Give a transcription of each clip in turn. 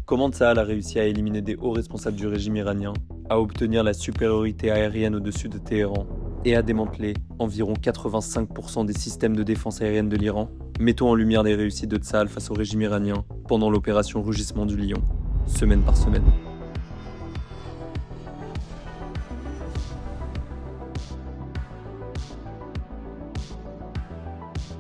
Comment Tsahal a réussi à éliminer des hauts responsables du régime iranien, à obtenir la supériorité aérienne au-dessus de Téhéran et à démanteler environ 85% des systèmes de défense aérienne de l'Iran? Mettons en lumière les réussites de Tsahal face au régime iranien pendant l'opération Rugissement du Lion, semaine par semaine.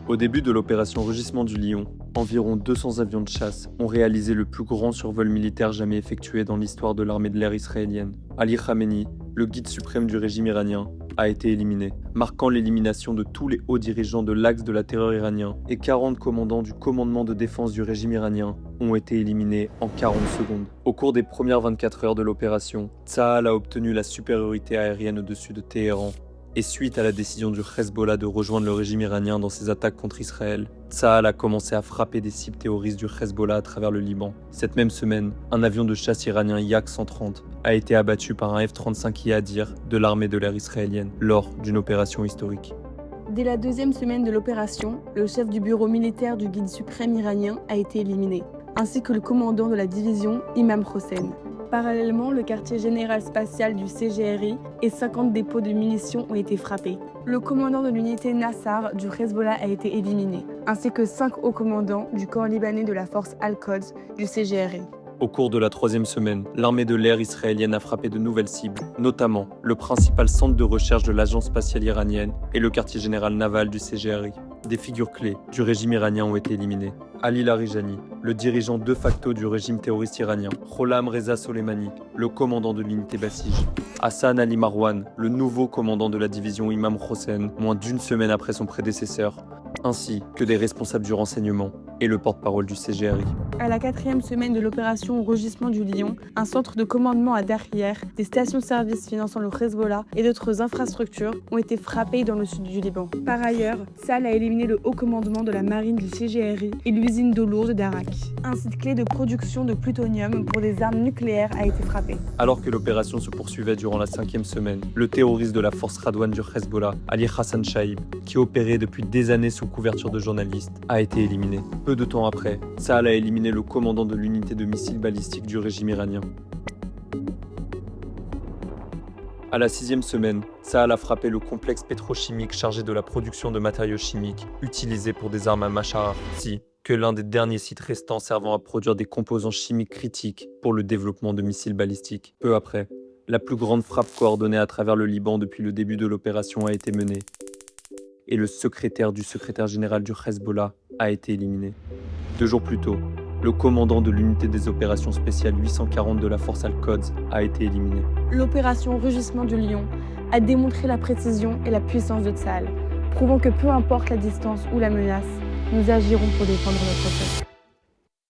Au début de l'opération Rugissement du Lion, environ 200 avions de chasse ont réalisé le plus grand survol militaire jamais effectué dans l'histoire de l'armée de l'air israélienne. Ali Khamenei, le guide suprême du régime iranien, a été éliminé, marquant l'élimination de tous les hauts dirigeants de l'axe de la terreur iranien, et 40 commandants du commandement de défense du régime iranien ont été éliminés en 40 secondes. Au cours des premières 24 heures de l'opération, Tsahal a obtenu la supériorité aérienne au-dessus de Téhéran. Et suite à la décision du Hezbollah de rejoindre le régime iranien dans ses attaques contre Israël, Tsahal a commencé à frapper des cibles terroristes du Hezbollah à travers le Liban. Cette même semaine, un avion de chasse iranien Yak-130 a été abattu par un F-35 Yadir de l'armée de l'air israélienne lors d'une opération historique. Dès la deuxième semaine de l'opération, le chef du bureau militaire du guide suprême iranien a été éliminé, ainsi que le commandant de la division Imam Hossein. Parallèlement, le quartier général spatial du CGRI et 50 dépôts de munitions ont été frappés. Le commandant de l'unité Nassar du Hezbollah a été éliminé, ainsi que 5 hauts commandants du corps libanais de la force Al-Quds du CGRI. Au cours de la troisième semaine, l'armée de l'air israélienne a frappé de nouvelles cibles, notamment le principal centre de recherche de l'agence spatiale iranienne et le quartier général naval du CGRI. Des figures clés du régime iranien ont été éliminées. Ali Larijani, le dirigeant de facto du régime terroriste iranien, Gholam Reza Soleimani, le commandant de l'unité Basij, Hassan Ali Marwan, le nouveau commandant de la division Imam Hossein, moins d'une semaine après son prédécesseur, ainsi que des responsables du renseignement et le porte-parole du CGRI. À la 4e semaine de l'opération Rugissement du Lion, un centre de commandement à Darhier, des stations-service finançant le Hezbollah et d'autres infrastructures ont été frappées dans le sud du Liban. Par ailleurs, Tsahal a éliminé le haut commandement de la marine du CGRI et l'usine d'eau lourde d'Arak. Un site clé de production de plutonium pour des armes nucléaires a été frappé. Alors que l'opération se poursuivait durant la 5e semaine, le terroriste de la force Radwan du Hezbollah, Ali Hassan Shaib, qui opérait depuis des années sous couverture de journalistes, a été éliminé. Peu de temps après, Tsahal a éliminé le commandant de l'unité de missiles balistiques du régime iranien. À la 6e semaine, Tsahal a frappé le complexe pétrochimique chargé de la production de matériaux chimiques utilisés pour des armes à Machar, ainsi que l'un des derniers sites restants servant à produire des composants chimiques critiques pour le développement de missiles balistiques. Peu après, la plus grande frappe coordonnée à travers le Liban depuis le début de l'opération a été menée, et le secrétaire du secrétaire général du Hezbollah a été éliminé. 2 jours plus tôt, le commandant de l'unité des opérations spéciales 840 de la force Al-Quds a été éliminé. L'opération Rugissement du Lion a démontré la précision et la puissance de Tsahal, prouvant que peu importe la distance ou la menace, nous agirons pour défendre notre peuple.